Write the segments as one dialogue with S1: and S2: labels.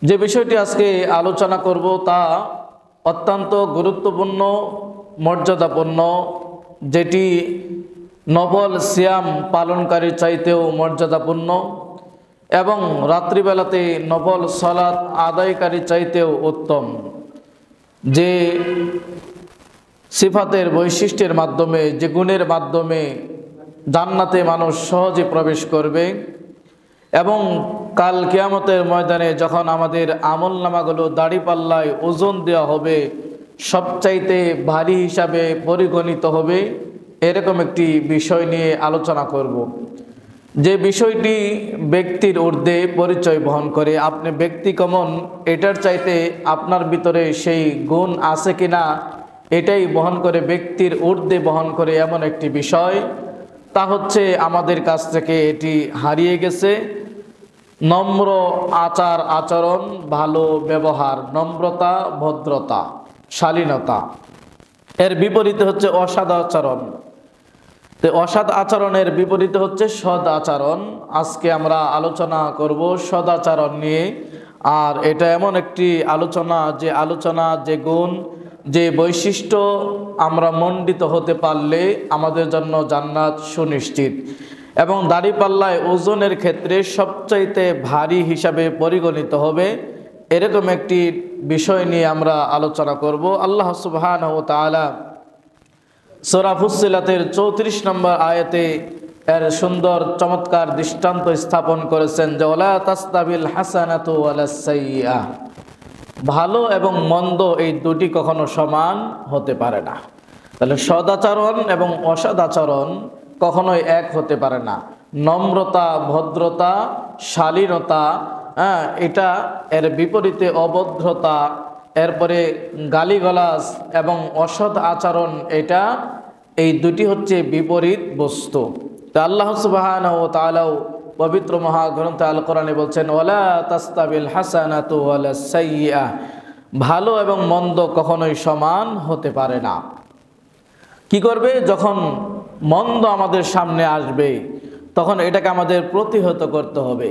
S1: যে বিষয়টি আজকে আলোচনা করব তা অত্যন্ত গুরুত্বপূর্ণ, মর্যাদাপূর্ণ, যেটি নফল সিয়াম পালনকারীর চাইতেও মর্যাদাপূর্ণ এবং রাত্রিবেলাতে নফল সালাত আদায়কারী চাইতেও উত্তম। যে সিফাতের বৈশিষ্ট্যের মাধ্যমে, যে গুণের মাধ্যমে জান্নাতে মানুষ সহজে প্রবেশ করবে এবং কাল কিয়ামতের ময়দানে যখন আমাদের আমলনামাগুলো দাড়িপাল্লায় ওজন দেওয়া হবে, সবচাইতে ভারী হিসাবে পরিগণিত হবে, এরকম একটি বিষয় নিয়ে আলোচনা করব। যে বিষয়টি ব্যক্তির ঊর্ধ্বে পরিচয় বহন করে। আপনি ব্যক্তি কেমন, এটার চাইতে আপনার ভিতরে সেই গুণ আছে কিনা, এটাই বহন করে, ব্যক্তির ঊর্ধ্বে বহন করে এমন একটি বিষয়, তা হচ্ছে আমাদের কাছ থেকে এটি হারিয়ে গেছে। নম্র আচার আচরণ, ভালো ব্যবহার, নম্রতা, ভদ্রতা, শালীনতা। এর বিপরীতে হচ্ছে অসৎ আচরণ। তো অসৎ আচরণের বিপরীতে হচ্ছে সদ আচরণ। আজকে আমরা আলোচনা করব সদাচরণ নিয়ে। আর এটা এমন একটি আলোচনা, যে গুণ, যে বৈশিষ্ট্য আমরা মণ্ডিত হতে পারলে আমাদের জন্য জান্নাত সুনিশ্চিত এবং দাড়িপাল্লায় ওজনের ক্ষেত্রে সবচাইতে ভারী হিসাবে পরিগণিত হবে, এরকম একটি বিষয় নিয়ে আমরা আলোচনা করব। আল্লাহ সুবহানাহু ওয়া তাআলা সূরা ফুসসিলাতের 34 নম্বর আয়াতে এর সুন্দর চমৎকার দৃষ্টান্ত স্থাপন করেছেন যে ওয়ালা তাস্তাবিল হাসানাতু ওয়ালাস সাইয়্যা, ভালো এবং মন্দ এই দুটি কখনো সমান হতে পারে না। তাহলে সদাচরণ এবং অসদাচরণ কখনোই এক হতে পারে না। নম্রতা, ভদ্রতা, শালীনতা, এটা এর বিপরীতে অভদ্রতা, এরপরে গালিগালাজ এবং অসৎ আচরণ, এটা এই দুটি হচ্ছে বিপরীত বস্তু। তা আল্লাহ সুবহানাহু ওয়া তাআলা পবিত্র মহাগ্রন্থ আল কোরআনে বলছেন ওয়ালা তাস্তাবিল হাসানাতু ওয়ালাস সাইয়্যা, ভালো এবং মন্দ কখনোই সমান হতে পারে না। কি করবে? যখন মন্দ আমাদের সামনে আসবে তখন এটাকে আমাদের প্রতিহত করতে হবে।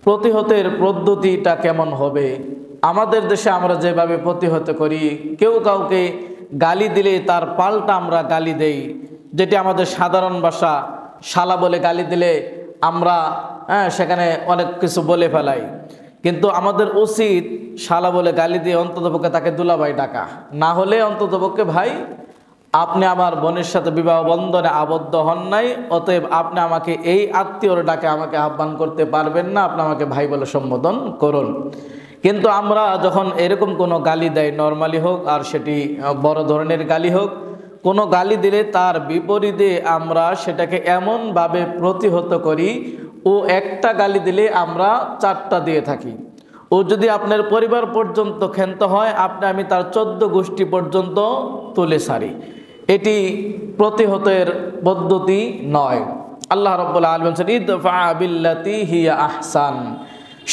S1: প্রতিহতের পদ্ধতিটা কেমন হবে? আমাদের দেশে আমরা যেভাবে প্রতিহত করি, কেউ কাউকে গালি দিলে তার পাল্টা আমরা গালি দেই, যেটি আমাদের সাধারণ ভাষা। শালা বলে গালি দিলে আমরা সেখানে অনেক কিছু বলে ফেলাই, কিন্তু আমাদের উচিত শালা বলে গালি দিয়ে অন্ততপক্ষে তাকে দুলাভাই ডাকা, না হলে অন্ততপক্ষে ভাই, আপনি আমার বোনের সাথে বিবাহ বন্ধনে আবদ্ধ হন নাই, অতএব আপনি আমাকে এই আত্মীয়র ডাকে আমাকে আহ্বান করতে পারবেন না, আপনি আমাকে ভাই বলে সম্বোধন করুন। কিন্তু আমরা যখন এরকম কোনো গালি দেয়, নর্মালি হোক আর সেটি বড় ধরনের গালি হোক, কোনো গালি দিলে তার বিপরীতে আমরা সেটাকে এমনভাবে প্রতিহত করি, ও একটা গালি দিলে আমরা 4টা দিয়ে থাকি। ও যদি আপনার পরিবার পর্যন্ত ক্ষান্ত হয়, আমি তার 14 গোষ্ঠী পর্যন্ত তুলে সারি। এটি প্রতিহতের পদ্ধতি নয়। আল্লাহ রাব্বুল আলামিন বলেন ইদফা বিল্লাতি হিয়া আহসান।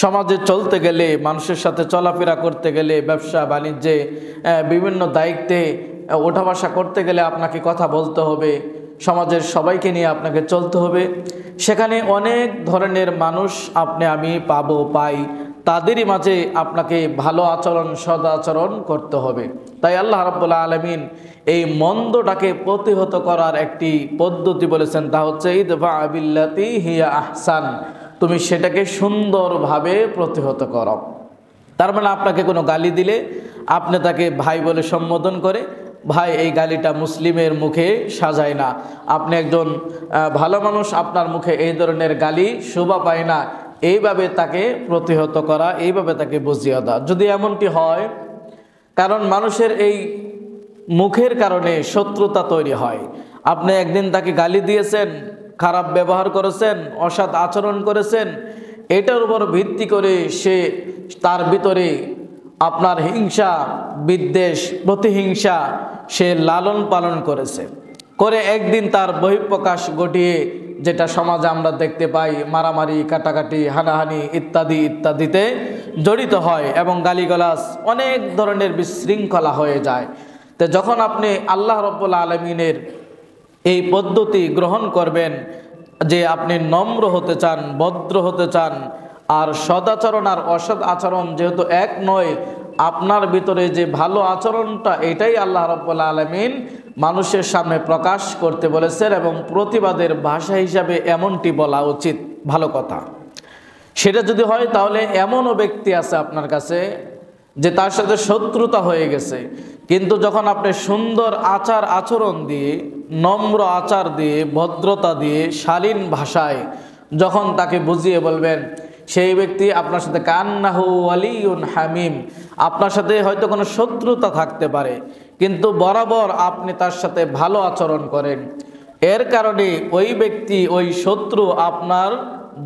S1: সমাজে চলতে গেলে, মানুষের সাথে চলাফেরা করতে গেলে, ব্যবসা বাণিজ্যে, বিভিন্ন দায়িত্বে ওঠা বসা করতে গেলে আপনাকে কথা বলতে হবে, সমাজের সবাইকে নিয়ে আপনাকে চলতে হবে। সেখানে অনেক ধরনের মানুষ আমি পাই, তাদেরই মাঝে আপনাকে ভালো আচরণ, সদাচরণ করতে হবে। তাই আল্লাহ রাব্বুল আলামিন এই মন্দটাকে প্রতিহত করার একটি পদ্ধতি বলেছেন, তা হচ্ছে ইদফা বিল্লাতি হিয়া আহসান। তুমি সেটাকে সুন্দরভাবে প্রতিহত করো। তার মানে আপনাকে কোনো গালি দিলে আপনি তাকে ভাই বলে সম্বোধন করে, ভাই এই গালিটা মুসলিমের মুখে সাজায় না, আপনি একজন ভালো মানুষ, আপনার মুখে এই ধরনের গালি শোভা পায় না, এইভাবে তাকে প্রতিহত করা, এইভাবে তাকে বুঝিয়ে দেওয়া। যদি এমনটি হয়, কারণ মানুষের এই মুখের কারণে শত্রুতা তৈরি হয়। আপনি একদিন তাকে গালি দিয়েছেন, খারাপ ব্যবহার করেছেন, অসৎ আচরণ করেছেন, এটার উপর ভিত্তি করে তার ভিতরে আপনার হিংসা, বিদ্বেষ, প্রতিহিংসা সে লালন পালন করে একদিন তার বহিঃপ্রকাশ ঘটিয়ে, যেটা সমাজে আমরা দেখতে পাই, মারামারি, কাটাকাটি, হানাহানি ইত্যাদিতে জড়িত হয় এবং গালিগালাজ, অনেক ধরনের বিশৃঙ্খলা হয়ে যায়। তো যখন আপনি আল্লাহ রাব্বুল আলামিনের এই পদ্ধতি গ্রহণ করবেন, যে আপনি নম্র হতে চান, ভদ্র হতে চান, আর সদাচরণ আর অসৎ আচরণ যেহেতু এক নয়, আপনার ভিতরে যে ভালো আচরণটা এটাই আল্লাহ রাব্বুল আলামিন মানুষের সামনে প্রকাশ করতে বলেছেন, এবং প্রতিবাদের ভাষা হিসাবে এমনটি বলা উচিত, ভালো কথা। সেটা যদি হয় তাহলে এমনও ব্যক্তি আছে আপনার কাছে যে তার সাথে শত্রুতা হয়ে গেছে, কিন্তু যখন আপনি সুন্দর আচার আচরণ দিয়ে, নম্র আচার দিয়ে, ভদ্রতা দিয়ে, শালীন ভাষায় যখন তাকে বুঝিয়ে বলবেন, সেই ব্যক্তি আপনার সাথে কান্নাহু ওয়ালিউন হামিম, আপনার সাথে হয়তো কোনো শত্রুতা থাকতে পারে, কিন্তু বরাবর আপনি তার সাথে ভালো আচরণ করেন, এর কারণে ওই ব্যক্তি, ওই শত্রু আপনার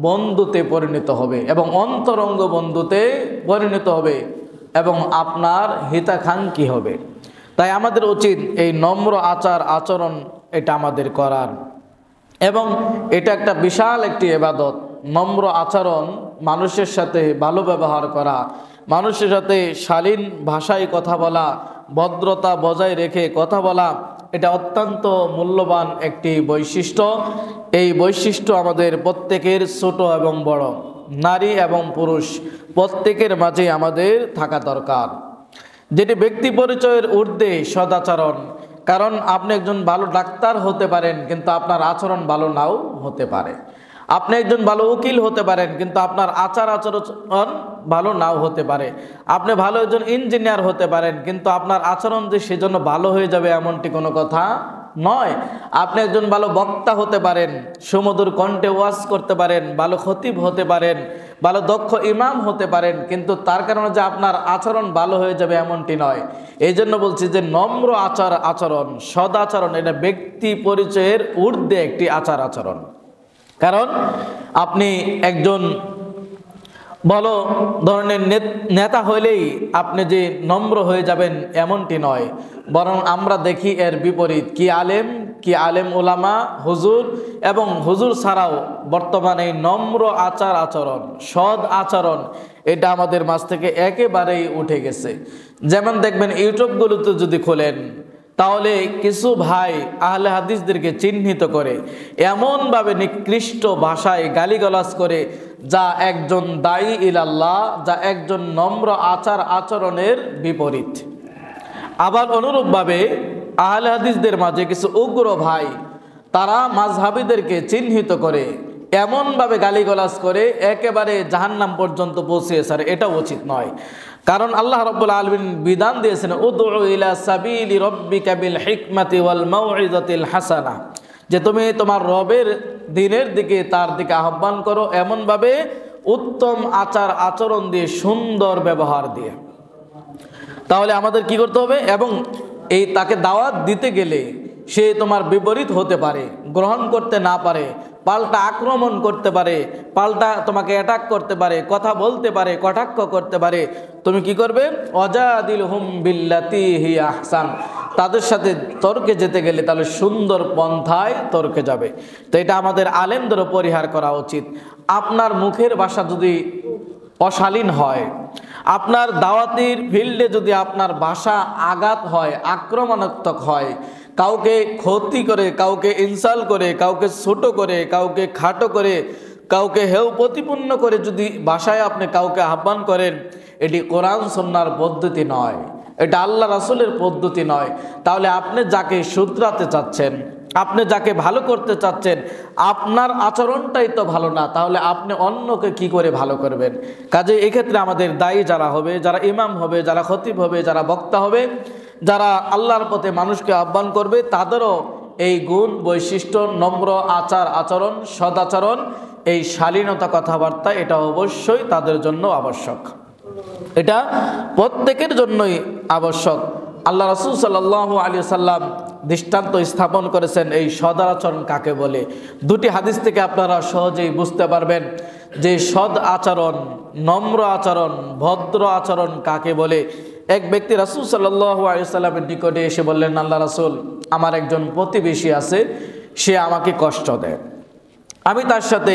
S1: বন্ধুতে পরিণত হবে এবং অন্তরঙ্গ বন্ধুতে পরিণত হবে এবং আপনার হিতাকাঙ্ক্ষী হবে। তাই আমাদের উচিত এই নম্র আচার আচরণ এটা আমাদের করার, এবং এটা একটা বিশাল একটি ইবাদত। নম্র আচরণ, মানুষের সাথে ভালো ব্যবহার করা, মানুষের সাথে শালীন ভাষায় কথা বলা, ভদ্রতা বজায় রেখে কথা বলা, এটা অত্যন্ত মূল্যবান একটি বৈশিষ্ট্য। এই বৈশিষ্ট্য আমাদের প্রত্যেকের, ছোট এবং বড়, নারী এবং পুরুষ, প্রত্যেকের মাঝে আমাদের থাকা দরকার। যেটি ব্যক্তি পরিচয়ের ঊর্ধ্বে সদাচরণ। কারণ আপনি একজন ভালো ডাক্তার হতে পারেন, কিন্তু আপনার আচরণ ভালো নাও হতে পারে। আপনি একজন ভালো উকিল হতে পারেন, কিন্তু আপনার আচার আচরণ ভালো নাও হতে পারে। আপনি ভালো একজন ইঞ্জিনিয়ার হতে পারেন, কিন্তু আপনার আচরণ যে সেজন্য ভালো হয়ে যাবে এমনটি কোনো কথা নয়। আপনি একজন ভালো বক্তা হতে পারেন, সুমধুর কণ্ঠে ওয়াজ করতে পারেন, ভালো খতিব হতে পারেন, ভালো দক্ষ ইমাম হতে পারেন, কিন্তু তার কারণে যে আপনার আচরণ ভালো হয়ে যাবে এমনটি নয়। এই জন্য বলছি যে নম্র আচার আচরণ, সদাচরণ, এটা ব্যক্তি পরিচয়ের ঊর্ধ্বে একটি আচার আচরণ। কারণ আপনি একজন ভালো ধরনের নেতা হইলেই আপনি যে নম্র হয়ে যাবেন এমনটি নয়, বরং আমরা দেখি এর বিপরীত। কি আলেম ওলামা, হুজুর এবং হুজুর ছাড়াও বর্তমানে নম্র আচার আচরণ, সৎ আচরণ, এটা আমাদের মাঝ থেকে একেবারেই উঠে গেছে। যেমন দেখবেন ইউটিউবগুলোতে যদি খোলেন, তাহলে কিছু ভাই আহলে হাদিসদেরকে চিহ্নিত করে এমনভাবে নিকৃষ্ট ভাষায় গালিগালাজ করে, যা একজন দায়ী ইলাল্লাহ, যা একজন নম্র আচার আচরণের বিপরীত। আবার অনুরূপভাবে আহলে হাদিসদের মাঝে কিছু উগ্র ভাই, তারা মাযহাবীদেরকে চিহ্নিত করে এমনভাবে গালিগালাজ করে একেবারে জাহান্নাম পর্যন্ত পৌঁছিয়ে ছাড়ে। এটা উচিত নয়। কারণ আল্লাহ রাব্বুল আলামিন বিধান দিয়েছেন, উদউ ইলা সাবিলি রাব্বিকা বিল হিকমাতি ওয়াল মাউইযাতিল হাসানা, যে তুমি তোমার রবের দ্বীনের দিকে, তার দিকে আহ্বান করো এমনভাবে উত্তম আচার আচরণ দিয়ে, সুন্দর ব্যবহার দিয়ে। তাহলে আমাদের কি করতে হবে? এবং এই তাকে দাওয়াত দিতে গেলে সে তোমার বিপরীত হতে পারে, গ্রহণ করতে না পারে, পাল্টা আক্রমণ করতে পারে, পাল্টা তোমাকে অ্যাটাক করতে পারে, কথা বলতে পারে, কটাক্ষ করতে পারে। তুমি কি করবে? ওয়াজাদিলহুম বিল্লাতি হিয়া আহসান, তাদের সাথে তর্কে যেতে গেলে তাহলে সুন্দর পন্থায় তর্কে যাবে। তো এটা আমাদের আলেমদেরও পরিহার করা উচিত। আপনার মুখের ভাষা যদি অশালীন হয়, আপনার দাওয়াতির ফিল্ডে যদি আপনার ভাষা আঘাত হয়, আক্রমণাত্মক হয়, কাউকে ক্ষতি করে, কাউকে ইনসাল্ট করে, কাউকে ছোট করে, কাউকে খাটো করে, কাউকে হেউ প্রতিপন্ন করে যদি ভাষায় আপনি কাউকে আহ্বান করেন, এটি কোরআন সুন্নাহর পদ্ধতি নয়, এটা আল্লাহ রাসূলের পদ্ধতি নয়। তাহলে আপনি যাকে শুধরাতে চাচ্ছেন, আপনি যাকে ভালো করতে চাচ্ছেন, আপনার আচরণটাই তো ভালো না, তাহলে আপনি অন্যকে কি করে ভালো করবেন? কাজে এক্ষেত্রে আমাদের দায়ী যারা হবে, যারা ইমাম হবে, যারা খতিব হবে, যারা বক্তা হবে, যারা আল্লাহর পথে মানুষকে আহ্বান করবে, তাদেরও এই গুণ, বৈশিষ্ট্য, নম্র আচার আচরণ, সদাচরণ, এই শালীনতা কথাবার্তা, এটা অবশ্যই তাদের জন্য আবশ্যক। এটা প্রত্যেকের জন্যই আবশ্যক। আল্লাহ রাসূল সাল্লাল্লাহু আলাইহি ওয়াসাল্লাম দৃষ্টান্ত স্থাপন করেছেন এই সদাচরণ কাকে বলে। দুটি হাদিস থেকে আপনারা সহজেই বুঝতে পারবেন যে সদ আচরণ, নম্র আচরণ, ভদ্র আচরণ কাকে বলে। এক ব্যক্তি রাসূল সাল্লাল্লাহু আলাইহি ওয়াসাল্লামের নিকটে এসে বললেন, আল্লাহ রাসূল, আমার একজন প্রতিবেশী আছে, সে আমাকে কষ্ট দেয়, আমি তার সাথে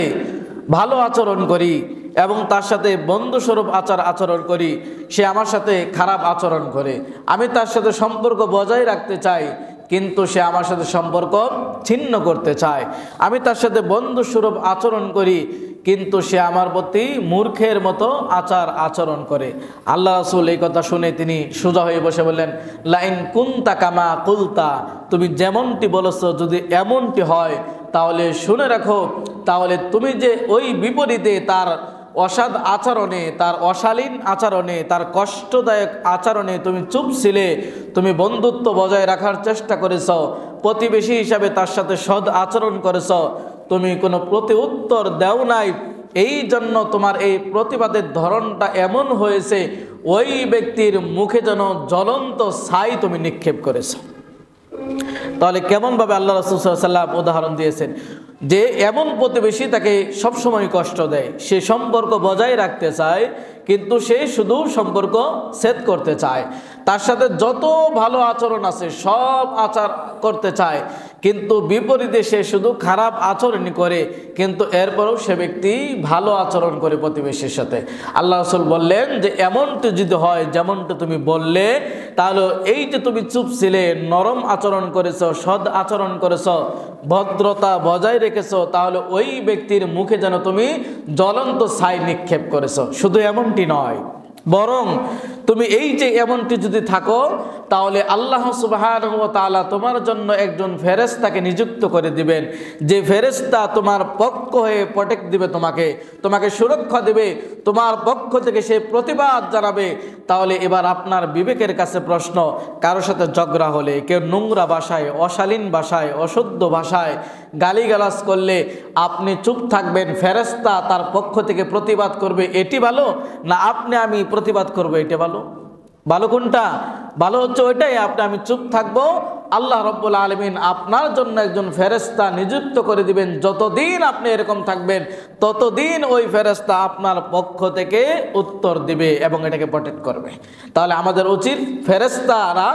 S1: ভালো আচরণ করি এবং তার সাথে বন্ধুস্বরূপ আচরণ করি, সে আমার সাথে খারাপ আচরণ করে। আমি তার সাথে সম্পর্ক বজায় রাখতে চাই, কিন্তু সে আমার সাথে সম্পর্ক ছিন্ন করতে চায়, আমি তার সাথে বন্ধুস্বরূপ আচরণ করি, কিন্তু সে আমার প্রতি মূর্খের মতো আচরণ করে। আল্লাহ রাসূল এই কথা শুনে তিনি সোজা হয়ে বসে বললেন, লাইন কুনতা কামা কুলতা, তুমি যেমনটি বলেছো যদি এমনটি হয় তাহলে শুনে রাখো, তাহলে তুমি যে ওই বিপরীতে তার অসাধ আচরণে, তার অশালীন আচরণে, তার কষ্টদায়ক আচরণে তুমি চুপ ছিলে, তুমি বন্ধুত্ব বজায় রাখার চেষ্টা করেছ, প্রতিবেশী হিসাবে তার সাথে সৎ আচরণ করেছ, তুমি কোনো প্রতি উত্তর দেও নাই, এই জন্য তোমার এই প্রতিবাদের ধরনটা এমন হয়েছে ওই ব্যক্তির মুখে যেন জ্বলন্ত ছাই তুমি নিক্ষেপ করেছ। তাহলে কেমনভাবে আল্লাহ রাসূল সাল্লাল্লাহু আলাইহি ওয়াসাল্লাম উদাহরণ দিয়েছেন যে এমন প্রতিবেশী তাকে সবসময় কষ্ট দেয়, সে সম্পর্ক বজায় রাখতে চায় কিন্তু সে শুধু সম্পর্ক ছেদ করতে চায়, তার সাথে যত ভালো আচরণ আছে সব আচার করতে চায়, কিন্তু বিপরীতে সে শুধু খারাপ আচরণই করে, কিন্তু এরপরেও সে ব্যক্তি ভালো আচরণ করে প্রতিবেশীর সাথে। আল্লাহ রাসূল বললেন যে এমনটি যদি হয় যেমনটি তুমি বললে, তাহলে এই যে তুমি চুপ ছিলে, নরম আচরণ করেছো, সৎ আচরণ করেছো, ভদ্রতা বজায় রেখেছো, তাহলে ওই ব্যক্তির মুখে যেন তুমি জ্বলন্ত ছাই নিক্ষেপ করেছো। শুধু এমনটি নয়, বরং তুমি এই যে এমনটি যদি থাকো, তাহলে আল্লাহ সুবহানাহু ওয়া তাআলা তোমার জন্য একজন ফেরেশতাকে নিযুক্ত করে দিবেন, যে ফেরেশতা তোমার পক্ষ হয়ে প্রটেক্ট দিবে, তোমাকে সুরক্ষা দেবে, তোমার পক্ষ থেকে সে প্রতিবাদ জানাবে। তাহলে এবার আপনার বিবেকের কাছে প্রশ্ন, কারো সাথে ঝগড়া হলে, কেউ নোংরা ভাষায়, অশালীন ভাষায়, অশুদ্ধ ভাষায় গালিগালাজ করলে আপনি চুপ থাকবেন, ফেরেশতা তার পক্ষ থেকে প্রতিবাদ করবে, এটি ভালো না আপনি আমি প্রতিবাদ করবো এটা ভালো? ভালো কোনটা? ভালো হচ্ছে ওইটাই, আমি চুপ থাকবো। আল্লাহ রাব্বুল আলামিন আপনার জন্য একজন ফেরেশতা নিযুক্ত করে দিবেন, যতদিন আপনি এরকম থাকবেন ততদিন ওই ফেরেশতা আপনার পক্ষ থেকে উত্তর দিবে এবং এটাকে প্রটেক্ট করবে। তাহলে আমাদের উচিত ফেরেশতারা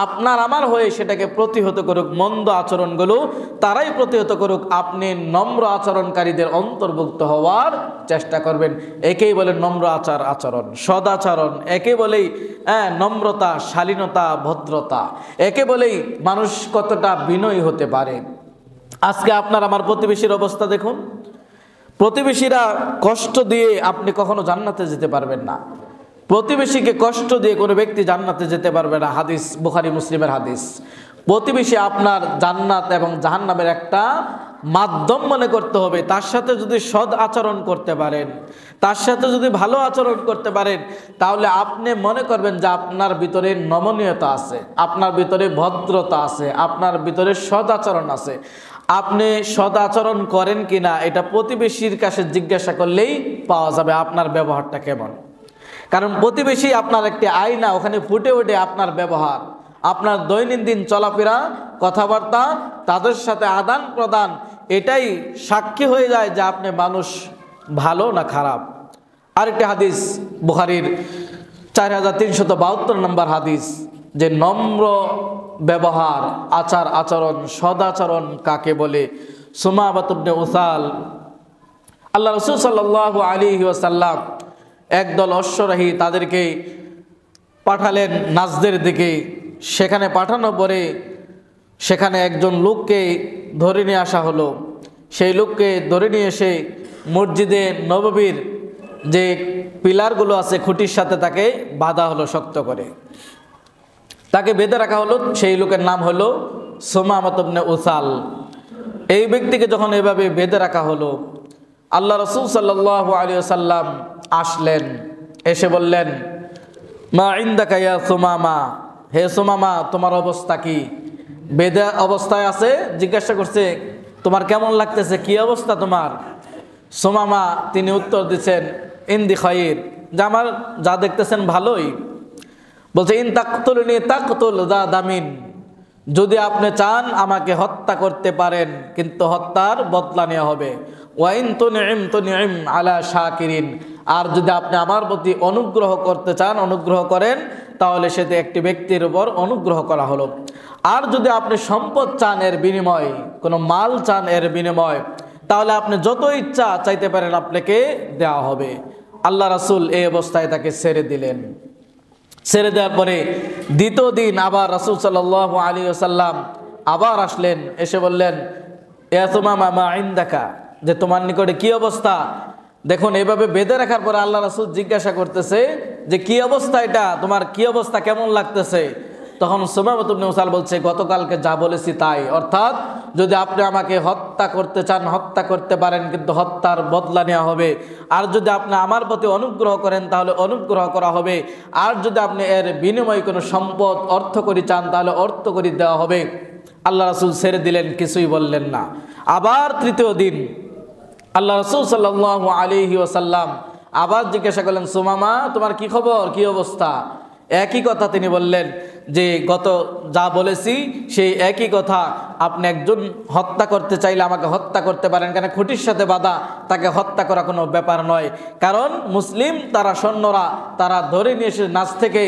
S1: আপনার আমার হয়ে সেটাকে প্রতিহত করুক, মন্দ আচরণগুলো তারাই প্রতিহত করুক, আপনি নম্র আচরণকারীদের অন্তর্ভুক্ত হওয়ার চেষ্টা করবেন। একেই বলে নম্র আচরণ, সদাচরণ, একে বলেই নম্রতা, শালীনতা, ভদ্রতা, একে বলেই মানুষ কতটা বিনয়ী হতে পারে। আজকে আপনার আমার প্রতিবেশীর অবস্থা দেখুন, প্রতিবেশীরা কষ্ট দিয়ে আপনি কখনো জান্নাতে যেতে পারবেন না, প্রতিবেশীকে কষ্ট দিয়ে কোনো ব্যক্তি জান্নাতে যেতে পারবে না। হাদিস, বুখারী মুসলিমের হাদিস। প্রতিবেশী আপনার জান্নাত এবং জাহান্নামের একটা মাধ্যম মনে করতে হবে। তার সাথে যদি সৎ আচরণ করতে পারেন, তার সাথে যদি ভালো আচরণ করতে পারেন, তাহলে আপনি মনে করবেন যে আপনার ভিতরে নমনীয়তা আছে, আপনার ভিতরে ভদ্রতা আছে, আপনার ভিতরে সৎ আচরণ আছে। আপনি সৎ আচরণ করেন কিনা এটা প্রতিবেশীর কাছে জিজ্ঞাসা করলেই পাওয়া যাবে আপনার ব্যবহারটা কেমন। কারণ প্রতিবেশী আপনার একটি আয়না, ওখানে ফুটে ওঠে আপনার ব্যবহার, আপনার দৈনন্দিন চলাফেরা, কথাবার্তা, তাদের সাথে আদান প্রদান, এটাই সাক্ষী হয়ে যায় যে আপনি মানুষ ভালো না খারাপ। আরেকটি হাদিস, বুখারীর 4372 নম্বর হাদিস, যে নম্র ব্যবহার, আচরণ, সদাচরণ কাকে বলে। সুমামা ইবনে উসাল, আল্লাহ রাসূল সাল্লাল্লাহু আলাইহি ওয়াসাল্লাম একদল অশ্বরাহী তাদেরকে পাঠালেন নাজদের দিকে। সেখানে পাঠানোর পরে সেখানে একজন লোককে ধরে নিয়ে আসা হলো। সেই লোককে ধরে নিয়ে এসে মসজিদে নববীর যে পিলারগুলো আছে খুঁটির সাথে তাকে বাঁধা হলো শক্ত করে, তাকে বেঁধে রাখা হলো। সেই লোকের নাম হলো সুমামা ইবনে উসাল। এই ব্যক্তিকে যখন এভাবে বেঁধে রাখা হলো, আল্লাহ রাসূল সাল্লাল্লাহু আলাইহি ওয়াসাল্লাম আসলেন, এসে বললেন, মা ইনদাকা ইয়া সুমামা, হে সুমামা তোমার অবস্থা কি? বেঁধে অবস্থায় আছে, জিজ্ঞাসা করছে তোমার কেমন লাগতেছে, কি অবস্থা তোমার? সুমামা তিনি উত্তর দিচ্ছেন, ইনদি খায়র, যে আমার যা দেখতেছেন ভালোই। বলছে, ইন তাকতুলনি তাকতুল যা দামিন, যদি আপনি চান আমাকে হত্যা করতে পারেন, কিন্তু হত্যার বদলা নেওয়া হবে। ওয়াইন তুনইম আলা শাকিরিন, আর যদি আপনি আমার প্রতি অনুগ্রহ করতে চান, অনুগ্রহ করেন, তাহলে সেটা একটি ব্যক্তির উপর অনুগ্রহ করা হলো। আর যদি আপনি সম্পদ চান এর বিনিময়, কোনো মাল চান এর বিনিময়, তাহলে আপনি যত ইচ্ছা চাইতে পারেন, আপনাকে দেওয়া হবে। আল্লাহ রাসূল এই অবস্থায় তাকে ছেড়ে দিলেন। ছেড়ে দেওয়ার পরে দ্বিতীয় দিন আবার রাসূল সাল্লাল্লাহু আলাইহি ওয়াসাল্লাম আবার আসলেন, এসে বললেন, এ সুমামা মা ইনদাকা, যে তোমার নিকটে কি অবস্থা। দেখুন এভাবে বেঁধে রাখার পরে আল্লাহ রাসূল জিজ্ঞাসা করতেছে যে কি অবস্থা, এটা তোমার কি অবস্থা, কেমন লাগতেছে। তখন সুমামা ইবনে উসাল বলছে, গতকালকে যা বলেছি তাই, অর্থাৎ যদি আপনি আমাকে হত্যা করতে চান হত্যা করতে পারেন, কিন্তু হত্যার বদলা নেওয়া হবে। আর যদি আপনি আমার প্রতি অনুগ্রহ করেন তাহলে অনুগ্রহ করা হবে। আর যদি আপনি এর বিনিময়ে কোনো সম্পদ অর্থকরী চান তাহলে অর্থকরী দেওয়া হবে। আল্লাহ রাসূল ছেড়ে দিলেন, কিছুই বললেন না। আবার তৃতীয় দিন আল্লাহ রাসূল সাল্লাল্লাহু আলাইহি ওয়াসাল্লাম আবার জিজ্ঞাসা করলেন, সুমামা তোমার কি খবর, কি অবস্থা। একই কথা তিনি বললেন যে গত যা বলেছি সেই একই কথা, আপনি একজন হত্যা করতে চাইলে আমাকে হত্যা করতে পারেন, কেন খুঁটির সাথে বাঁধা, তাকে হত্যা করা কোনো ব্যাপার নয়। কারণ মুসলিম তারা সৈন্যরা তারা ধরে নিয়ে এসে নাচ থেকে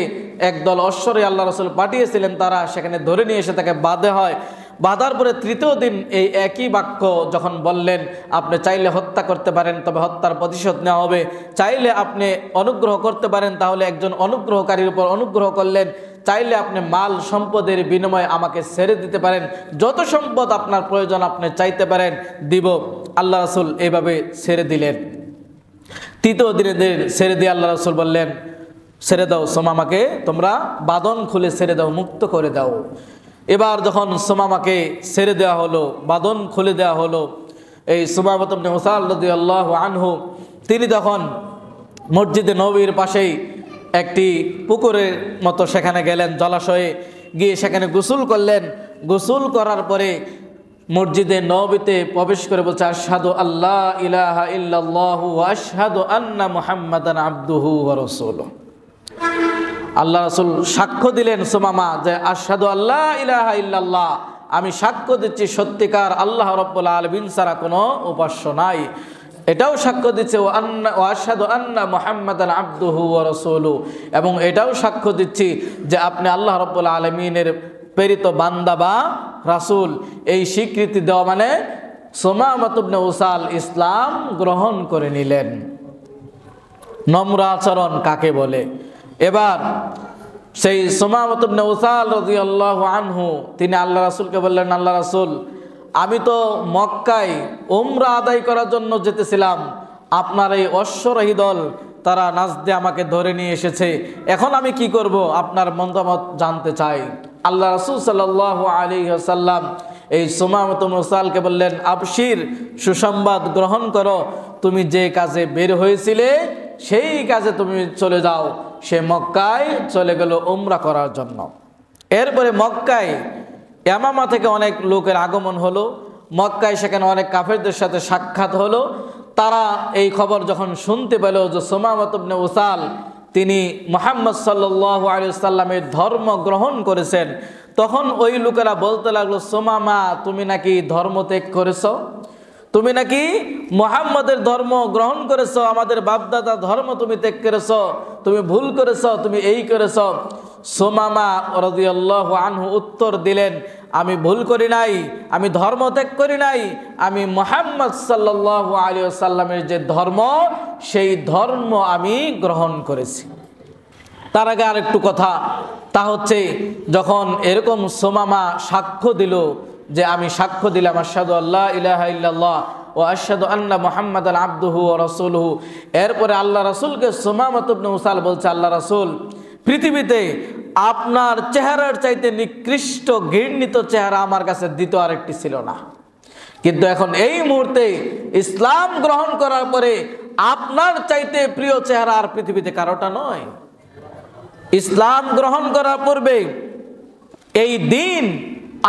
S1: একদল অশ্বরে আল্লাহ রাসূল পাঠিয়েছিলেন, তারা সেখানে ধরে নিয়ে এসে তাকে বাঁধে হয়। বাঁধার পরে তৃতীয় দিন এই একই বাক্য যখন বললেন, আপনি চাইলে হত্যা করতে পারেন তবে হত্যার প্রতিশোধ নেওয়া হবে, চাইলে আপনি অনুগ্রহ করতে পারেন তাহলে একজন অনুগ্রহকারীর উপর অনুগ্রহ করলেন, চাইলে আপনি মাল সম্পদের বিনিময়ে আমাকে ছেড়ে দিতে পারেন, যত সম্পদ আপনার প্রয়োজন আপনি চাইতে পারেন, দিব। আল্লাহ রাসূল এইভাবে ছেড়ে দিলেন। তৃতীয় দিনে ছেড়ে দিয়ে আল্লাহ রাসূল বললেন, ছেড়ে দাও সুমামাকে, তোমরা বাঁধন খুলে ছেড়ে দাও, মুক্ত করে দাও। এবার যখন সুমামাকে ছেড়ে দেওয়া হলো, বাঁধন খুলে দেওয়া হলো, এই সুমামা ইবনে উসাল রাদিয়াল্লাহু আনহু তিনি তখন মসজিদে নববীর পাশেই একটি পুকুরের মতো সেখানে গেলেন, জলাশয়ে গিয়ে সেখানে গোসল করলেন। গোসল করার পরে মসজিদে নববীতে প্রবেশ করে বলছে, আশহাদু আল্লা ইলাহা ইল্লাল্লাহু ওয়া আশহাদু আন্না মুহাম্মাদান আবদুহু ওয়া রাসূলুহু। আল্লাহ রাসূল সাক্ষ্য দিলেন সুমামা যে আশহাদু আল্লা ইলাহা ইল্লাল্লাহ, আমি সাক্ষ্য দিচ্ছি সত্যিকার আল্লাহ রাব্বুল আলামিন ছাড়া কোনো উপাস্য নাই। এটাও সাক্ষ্য দিচ্ছে ও আশহাদু আন্না মুহাম্মাদান আবদুহু ওয়া রাসূলুহু, এবং এটাও সাক্ষ্য দিচ্ছি যে আপনি আল্লাহ রাব্বুল আলামিনের প্রেরিত বান্দা বা রাসূল। এই স্বীকৃতি দেওয়া মানে সুমামা ইবনে উসাল ইসলাম গ্রহণ করে নিলেন। নম্র আচরণ কাকে বলে। এবার সেই সুমামা ইবনে উসাল রাদিয়াল্লাহু আনহু তিনি আল্লাহ রাসূলকে বললেন, আল্লাহ রাসূল, আমি তো মক্কায় উমরা আদায় করার জন্য যেতেছিলাম, আপনার এই অশ্বরোহী দল তারা নাচ দিয়ে আমাকে ধরে নিয়ে এসেছে, এখন আমি কি করব আপনার মতামত জানতে চাই। আল্লাহ রাসূল সাল্লাল্লাহু আলাইহি ওয়াসাল্লাম এই সুমামা ইবনে উসালকে বললেন, আবশির, সুসংবাদ গ্রহণ করো, তুমি যে কাজে বের হয়েছিলে সেই কাজে তুমি চলে যাও। সে মক্কায় চলে গেল উমরা করার জন্য। এরপরে মক্কায় ইয়ামামা থেকে অনেক লোকের আগমন হলো, মক্কায় সেখানে অনেক কাফেরদের সাথে সাক্ষাৎ হলো। তারা এই খবর যখন শুনতে পেল যে সুমামা ইবনে উসাল তিনি মুহাম্মদ সাল্লাল্লাহু আলাইহি ওয়াসাল্লামের ধর্ম গ্রহণ করেছেন, তখন ওই লোকেরা বলতে লাগলো, সুমামা তুমি নাকি ধর্ম ত্যাগ করেছো, তুমি নাকি মুহাম্মদের ধর্ম গ্রহণ করেছো, আমাদের বাপদাদা ধর্ম তুমি ত্যাগ করেছো, তুমি ভুল করেছো, তুমি এই করেছো। সুমামা রাদিয়াল্লাহু আনহু উত্তর দিলেন, আমি ভুল করি নাই, আমি ধর্ম ত্যাগ করি নাই, আমি মুহাম্মদ সাল্লাল্লাহু আলাইহি ওয়াসাল্লামের যে ধর্ম সেই ধর্ম আমি গ্রহণ করেছি। তার আগে আরেকটু কথা, তা হচ্ছে যখন এরকম সুমামা সাক্ষ্য দিল যে আমি সাক্ষ্য দিলাম আশহাদু আল্লা ইলাহা ইল্লাল্লাহ ও আশহাদু আন্না মুহাম্মাদান আবদুহু ওয়া রাসূলুহু, এরপরে আল্লাহ রাসূলকে সুমামা ইবনে উসাল বলছে, আল্লাহ রাসূল, পৃথিবীতে আপনার চেহারার চাইতে নিকৃষ্ট ঘৃণিত চেহারা আমার কাছে দ্বিতীয় আরেকটি ছিল না, কিন্তু এখন এই মুহূর্তে ইসলাম গ্রহণ করার পরে আপনার চাইতে প্রিয় চেহারা আর পৃথিবীতে কারোটা নয়। ইসলাম গ্রহণ করার পূর্বে এই দিন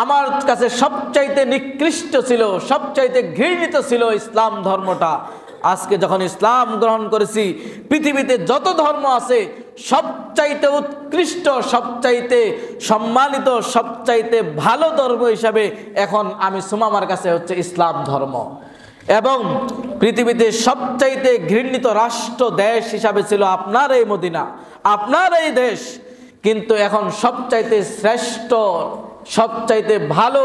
S1: আমার কাছে সবচাইতে নিকৃষ্ট ছিল, সবচাইতে ঘৃণিত ছিল ইসলাম ধর্মটা। আজকে যখন ইসলাম গ্রহণ করেছি, পৃথিবীতে যত ধর্ম আছে সবচাইতে উৎকৃষ্ট, সবচাইতে সম্মানিত, সবচাইতে ভালো ধর্ম হিসাবে এখন আমি সুমামার কাছে হচ্ছে ইসলাম ধর্ম। এবং পৃথিবীতে সবচাইতে ঘৃণিত রাষ্ট্র দেশ হিসাবে ছিল আপনার এই মদিনা, আপনার এই দেশ, কিন্তু এখন সবচাইতে শ্রেষ্ঠ, সবচাইতে ভালো,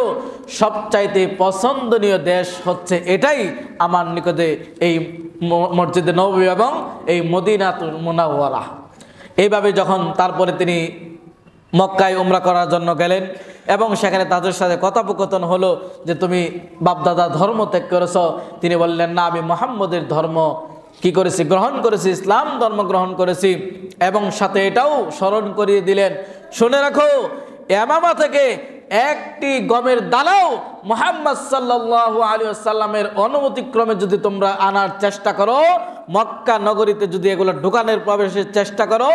S1: সবচাইতে পছন্দনীয় দেশ হচ্ছে এটাই আমার নিকটে, এই মসজিদে নববী এবং এই মদিনাতুল মুনাওয়ারা। এইভাবে যখন তারপরে তিনি মক্কায় উমরা করার জন্য গেলেন, এবং সেখানে তাদের সাথে কথোপকথন হলো যে তুমি বাপদাদা ধর্ম ত্যাগ করেছ। তিনি বললেন, না, আমি মুহাম্মদের ধর্ম কি করেছি, গ্রহণ করেছি, ইসলাম ধর্ম গ্রহণ করেছি। এবং সাথে এটাও স্মরণ করিয়ে দিলেন, শুনে রাখো, ইয়ামামা থেকে একটি গমের দানাও মুহাম্মদ সাল্লাল্লাহু আলাইহি ওয়াসাল্লামের অনুমতিক্রমে যদি তোমরা আনার চেষ্টা করো, মক্কা নগরীতে যদি এগুলো ঢোকানোর প্রবেশের চেষ্টা করো,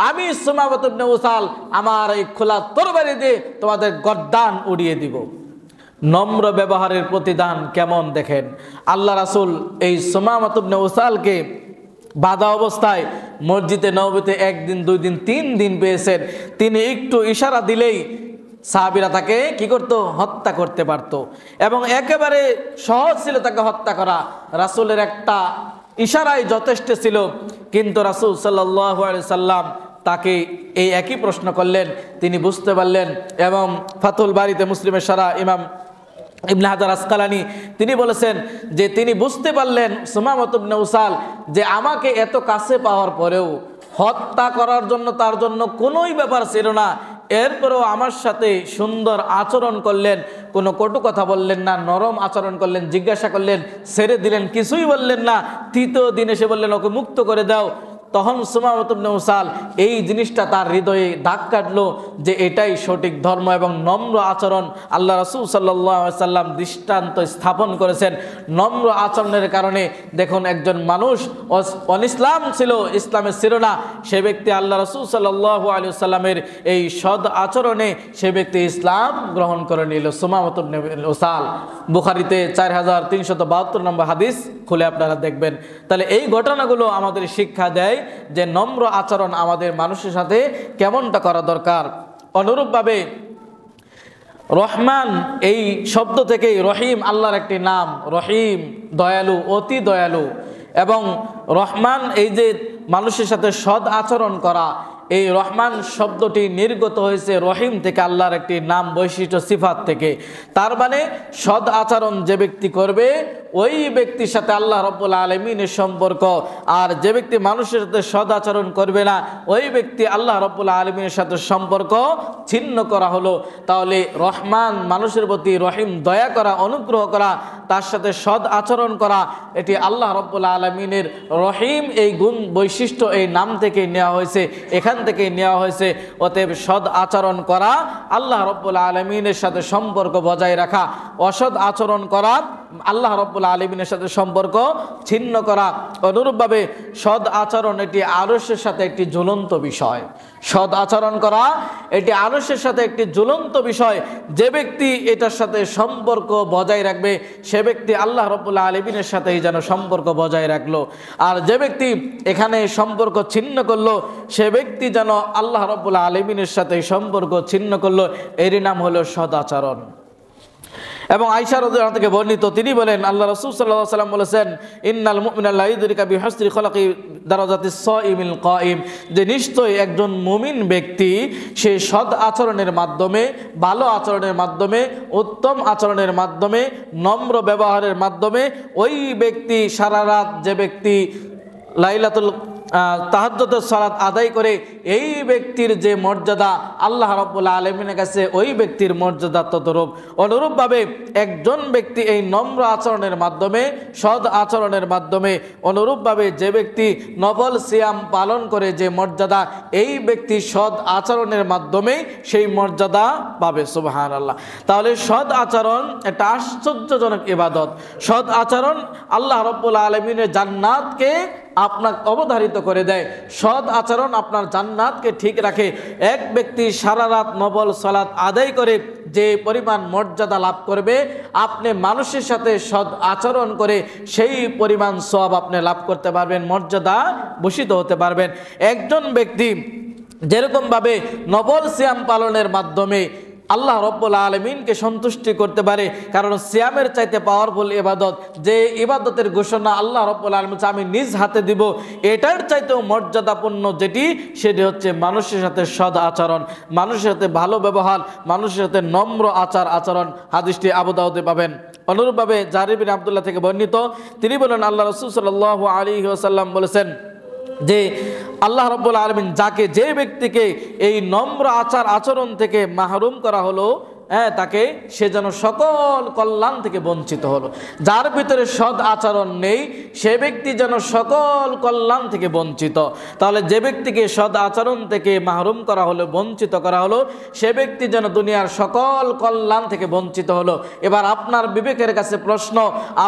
S1: আমি সুমামা ইবনে উসাল আমার এই খোলা তরবারি দিয়ে তোমাদের গর্দান উড়িয়ে দিব। নম্র ব্যবহারের প্রতিদান কেমন দেখেন। আল্লাহ রাসূল এই সুমামা ইবনে উসালকে বাধা অবস্থায় মসজিদে নববীতে 1 দিন 2 দিন 3 দিন পেয়েছেন। তিনি একটু ইশারা দিলেই সাহাবীরা তাকে কি করত, হত্যা করতে পারত। এবং একেবারে সহজ ছিল তাকে হত্যা করা, রাসূলের একটা ইশারাই যথেষ্ট ছিল। কিন্তু রাসূল সাল্লাল্লাহু আলাইহি সাল্লাম তাকে এই একই প্রশ্ন করলেন, তিনি বুঝতে পারলেন। এবং ফাতুল বারিতে মুসলিমের সারা ইমাম ইবনে হাজার আসকালানি তিনি বলেছেন যে তিনি বুঝতে পারলেন সুমামা ইবনে উসাল যে আমাকে এত কাছে পাওয়ার পরেও হত্যা করার জন্য তার জন্য কোনোই ব্যাপার ছিল না, এরপরেও আমার সাথে সুন্দর আচরণ করলেন, কোনো কটু কথা বললেন না, নরম আচরণ করলেন, জিজ্ঞাসা করলেন, ছেড়ে দিলেন, কিছুই বললেন না। তৃতীয় দিন এসে বললেন, ওকে মুক্ত করে দাও। তখন সুমামা ইবনে উসাল এই জিনিসটা তার হৃদয়ে দাগ কাটলো যে এটাই সঠিক ধর্ম এবং নম্র আচরণ। আল্লাহ রাসূল সাল্লাল্লাহু আলাইহি সাল্লাম দৃষ্টান্ত স্থাপন করেছেন নম্র আচরণের কারণে। দেখুন, একজন মানুষ অনিসলাম ছিল, ইসলামে ছিল না, সে ব্যক্তি আল্লাহ রাসূল সাল্লাল্লাহু আলাইহি সাল্লামের এই সৎ আচরণে সে ব্যক্তি ইসলাম গ্রহণ করে নিল। সুমামা ইবনে উসাল, বুখারীতে 4372 নম্বর হাদিস, খুলে আপনারা দেখবেন। তাহলে এই ঘটনাগুলো আমাদের শিক্ষা দেয় যে নম্র আচরণ আমাদের মানুষের সাথে কেমনটা করা দরকার। অনুরূপভাবে রহমান এই শব্দ থেকেই রহিম আল্লাহর একটি নাম, রহিম দয়ালু, অতি দয়ালু। এবং রহমান এই যে মানুষের সাথে সৎ আচরণ করা, এই রহমান শব্দটি নির্গত হয়েছে রহিম থেকে, আল্লাহর একটি নাম, বৈশিষ্ট্য, সিফাত থেকে। তার মানে সৎ আচরণ যে ব্যক্তি করবে ওই ব্যক্তির সাথে আল্লাহ রাব্বুল আলামিনের সম্পর্ক, আর যে ব্যক্তি মানুষের সাথে সৎ আচরণ করবে না ওই ব্যক্তি আল্লাহ রাব্বুল আলামিনের সাথে সম্পর্ক ছিন্ন করা হলো। তাহলে রহমান মানুষের প্রতি, রহিম দয়া করা, অনুগ্রহ করা, তার সাথে সৎ আচরণ করা, এটি আল্লাহ রাব্বুল আলামিনের রহিম এই গুণ বৈশিষ্ট্য এই নাম থেকে নেওয়া হয়েছে, এখান থেকে নেওয়া হয়েছে। অতএব সৎ আচরণ করা, আল্লাহ রাব্বুল আলামিনের সাথে সম্পর্ক বজায় রাখা, অসৎ আচরণ করা, আল্লাহ রাব্বুল আলামিনের সাথে সম্পর্ক ছিন্ন করা। অনুরূপভাবে সৎ আচরণ এটি আরশের সাথে একটি জ্বলন্ত বিষয়। সৎ আচরণ করা এটি আরশের সাথে একটি জ্বলন্ত বিষয়। যে ব্যক্তি এটার সাথে সম্পর্ক বজায় রাখবে সে ব্যক্তি আল্লাহ রাব্বুল আলামিনের সাথেই যেন সম্পর্ক বজায় রাখলো। আর যে ব্যক্তি এখানে সম্পর্ক ছিন্ন করলো সে ব্যক্তি যেন আল্লাহ রাব্বুল আলামিনের সাথে সম্পর্ক ছিন্ন করলো। এরই নাম হলো সৎ আচরণ। এবং আয়েশা রাদিয়াল্লাহু আনহা থেকে বর্ণিত, তিনি বলেন আল্লাহ রাসূল সাল্লাল্লাহু আলাইহি ওয়াসাল্লাম বলেছেন, ইন্নাল মুমিনা লা ইউদরিকা বিহুসনি খলকি দারাজাতিস সাইমিল কাইম, যে নিশ্চয়ই একজন মুমিন ব্যক্তি সে সৎ আচরণের মাধ্যমে, ভালো আচরণের মাধ্যমে, উত্তম আচরণের মাধ্যমে, নম্র ব্যবহারের মাধ্যমে ওই ব্যক্তি সারা রাত যে ব্যক্তি লাইলাতুল তাহাজ্জুদের সালাত আদায় করে এই ব্যক্তির যে মর্যাদা আল্লাহ রাব্বুল আলামিনের কাছে ওই ব্যক্তির মর্যাদা ততরূপ। অনুরূপভাবে একজন ব্যক্তি এই নম্র আচরণের মাধ্যমে, সৎ আচরণের মাধ্যমে, অনুরূপভাবে যে ব্যক্তি নফল সিয়াম পালন করে যে মর্যাদা, এই ব্যক্তি সৎ আচরণের মাধ্যমেই সেই মর্যাদা পাবে। সুবহানাল্লাহ। তাহলে সৎ আচরণ একটা আশ্চর্যজনক ইবাদত। সৎ আচরণ আল্লাহ রাব্বুল আলামিনের জান্নাতকে আপনাকে অবধারিত করে দেয়। সৎ আচরণ আপনার জান্নাতকে ঠিক রাখে। এক ব্যক্তি সারা রাত নফল সালাত আদায় করে যে পরিমাণ মর্যাদা লাভ করবে, আপনি মানুষের সাথে সৎ আচরণ করে সেই পরিমাণ সওয়াব আপনি লাভ করতে পারবেন, মর্যাদা ভূষিত হতে পারবেন। একজন ব্যক্তি যেরকমভাবে নফল সিয়াম পালনের মাধ্যমে আল্লাহ রাব্বুল আলামিনকে সন্তুষ্টি করতে পারে, কারণ সিয়ামের চাইতে পাওয়ারফুল ইবাদত, যে ইবাদতের ঘোষণা আল্লাহ রাব্বুল আলামিন আমি নিজ হাতে দিব, এটার চাইতেও মর্যাদাপূর্ণ যেটি, সেটি হচ্ছে মানুষের সাথে সৎ আচরণ, মানুষের সাথে ভালো ব্যবহার, মানুষের সাথে নম্র আচরণ। হাদিসটি আবু দাউদে পাবেন। অনুরূপভাবে জারির বিন আব্দুল্লাহ থেকে বর্ণিত, তিনি বলেন আল্লাহ রাসূল সাল্লাল্লাহু আলাইহি ওয়াসাল্লাম বলেছেন যে আল্লাহ রাব্বুল আলামিন যে ব্যক্তিকে এই নম্র আচরণ থেকে মাহরুম করা হলো, তাকে সে যেন সকল কল্যাণ থেকে বঞ্চিত হলো। যার ভিতরে সৎ আচরণ নেই সে ব্যক্তি যেন সকল কল্যাণ থেকে বঞ্চিত। তাহলে যে ব্যক্তিকে সৎ আচরণ থেকে মাহরুম করা হলো, বঞ্চিত করা হলো, সে ব্যক্তি যেন দুনিয়ার সকল কল্যাণ থেকে বঞ্চিত হলো। এবার আপনার বিবেকের কাছে প্রশ্ন,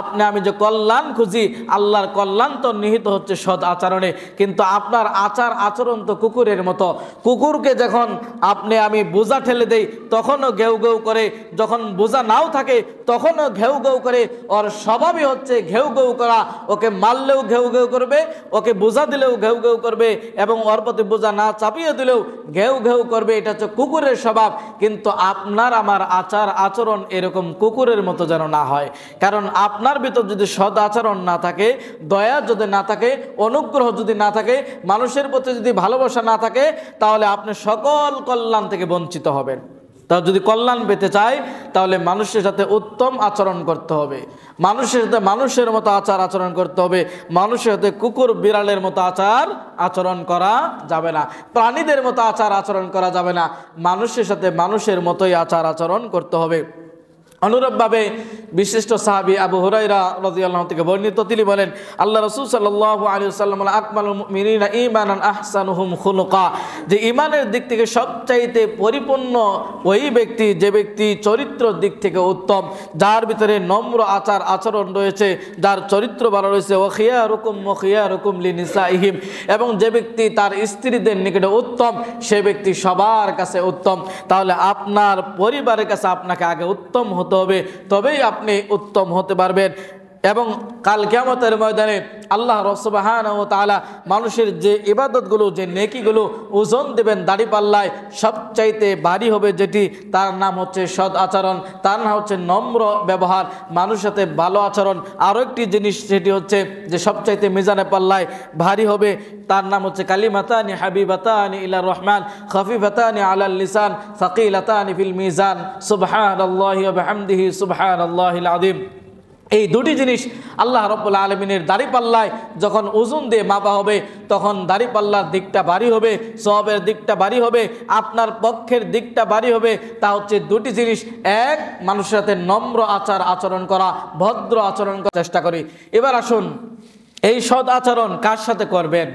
S1: আপনি আমি যে কল্যাণ খুঁজি, আল্লাহর কল্যাণ তো নিহিত হচ্ছে সৎ আচরণে, কিন্তু আপনার আচার আচরণ তো কুকুরের মতো। কুকুরকে যখন আপনি আমি বোঝা ঠেলে দেই তখনও ঘেউ ঘেউ করে, যখন বোঝা নাও থাকে তখনও ঘেউ ঘেউ করে। ওর স্বভাবই হচ্ছে ঘেউ ঘেউ করা। ওকে মারলেও ঘেউ ঘেউ করবে, ওকে বোঝা দিলেও ঘেউ ঘেউ করবে, এবং ওর প্রতি বোঝা না চাপিয়ে দিলেও ঘেউ ঘেউ করবে। এটা হচ্ছে কুকুরের স্বভাব। কিন্তু আপনার আমার আচার আচরণ এরকম কুকুরের মতো যেন না হয়। কারণ আপনার ভিতর যদি সৎ আচরণ না থাকে, দয়া যদি না থাকে, অনুগ্রহ যদি না থাকে, মানুষের প্রতি যদি ভালোবাসা না থাকে, তাহলে আপনি সকল কল্যাণ থেকে বঞ্চিত হবেন। তা যদি কল্যাণ পেতে চায় তাহলে মানুষের সাথে উত্তম আচরণ করতে হবে, মানুষের সাথে মানুষের মতো আচার আচরণ করতে হবে। মানুষের সাথে কুকুর বিড়ালের মতো আচার আচরণ করা যাবে না, প্রাণীদের মতো আচার আচরণ করা যাবে না। মানুষের সাথে মানুষের মতোই আচার আচরণ করতে হবে। অনুরূপভাবে বিশিষ্ট সাহাবী আবু হুরায়রা রাদিয়াল্লাহু থেকে বর্ণিত, তিনি বলেন আল্লাহ রাসূল সাল্লাল্লাহু আলাইহি ওয়াসাল্লাম আকমালুল মুমিনিনা ঈমানান আহসানুহুম খুলুকা, যে ঈমানের দিক থেকে সবচাইতে পরিপূর্ণ ওই ব্যক্তি যে ব্যক্তি চরিত্রের দিক থেকে উত্তম, যার ভিতরে নম্র আচার আচরণ রয়েছে, যার চরিত্র ভালো রয়েছে। ওয়া খিয়ারুকুম লিনিসাইহিম, এবং যে ব্যক্তি তার স্ত্রীদের নিকটে উত্তম সে ব্যক্তি সবার কাছে উত্তম। তাহলে আপনার পরিবারের কাছে আপনাকে আগে উত্তম হতে হবে, তবেই আপনি উত্তম হতে পারবেন। এবং কাল কিয়ামতের ময়দানে আল্লাহ সুবহানাহু ওয়া তাআলা মানুষের যে ইবাদতগুলো, যে নেকিগুলো ওজন দেবেন দাড়িপাল্লায়, সবচাইতে ভারী হবে যেটি, তার নাম হচ্ছে সৎ আচরণ, তার নাম হচ্ছে নম্র ব্যবহার, মানুষের সাথে ভালো আচরণ। আরও একটি জিনিস সেটি হচ্ছে যে সবচাইতে মিজানে পাল্লায় ভারী হবে, তার নাম হচ্ছে কালিমাতানি হাবিবাতানি ইলার রহমান খফিফাতানি আলাল লিসান সাকিলাতানি ফিল মিজান সুবহানাল্লাহি ওয়া বিহামদিহি সুবহানাল্লাহিল আযীম। এই দুটি জিনিস আল্লাহ রাব্বুল আলামিনের দাড়িপাল্লায় যখন ওজন দিয়ে মাপা হবে, তখন দাড়িপাল্লার দিকটা ভারী হবে, সওয়াবের দিকটা ভারী হবে, আপনার পক্ষের দিকটা ভারী হবে। তা হচ্ছে দুটি জিনিস। এক, মানুষের সাথে নম্র আচার আচরণ করা, ভদ্র আচরণ করার চেষ্টা করি। এবার আসুন, এই সৎ আচরণ কার সাথে করবেন,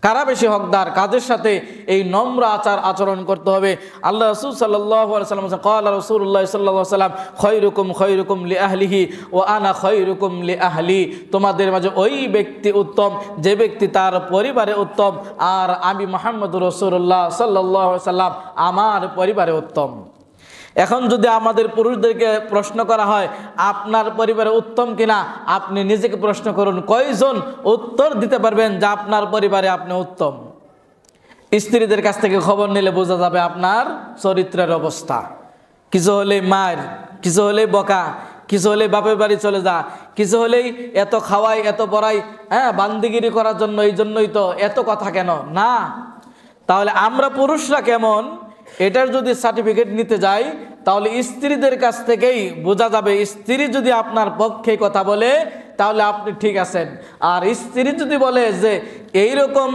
S1: কারা বেশি হকদার, কাদের সাথে এই নম্র আচার আচরণ করতে হবে? আল্লাহ রাসূল সাল্লাল্লাহু আলাইহি ওয়াসাল্লাম ক্বালা রাসূলুল্লাহ সাল্লাল্লাহু আলাইহি ওয়াসাল্লাম খায়রুকুম লিআহলিহি ওয়া আনা খায়রুকুম লিআহলি, তোমাদের মাঝে ওই ব্যক্তি উত্তম যে ব্যক্তি তার পরিবারে উত্তম, আর আমি মুহাম্মদুর রাসূলুল্লাহ সাল্লাল্লাহু আলাইহি ওয়াসাল্লাম আমার পরিবারে উত্তম। এখন যদি আমাদের পুরুষদেরকে প্রশ্ন করা হয় আপনার পরিবারে উত্তম কিনা, আপনি নিজেকে প্রশ্ন করুন, কয়জন উত্তর দিতে পারবেন যে আপনার পরিবারে আপনি উত্তম? স্ত্রীদের কাছ থেকে খবর নিলে বোঝা যাবে আপনার চরিত্রের অবস্থা। কিছু হলেই মার, কিছু হলেই বকা, কিছু হলেই বাপের বাড়ি চলে যা, কিছু হলেই এত খাওয়াই এত পড়াই, বান্দিগিরি করার জন্য, এই জন্যই তো এত কথা কেন না। তাহলে আমরা পুরুষরা কেমন, এটার যদি সার্টিফিকেট নিতে যাই তাহলে স্ত্রীদের কাছ থেকেই বোঝা যাবে। স্ত্রী যদি আপনার পক্ষে কথা বলে তাহলে আপনি ঠিক আছেন, আর স্ত্রী যদি বলে যে এইরকম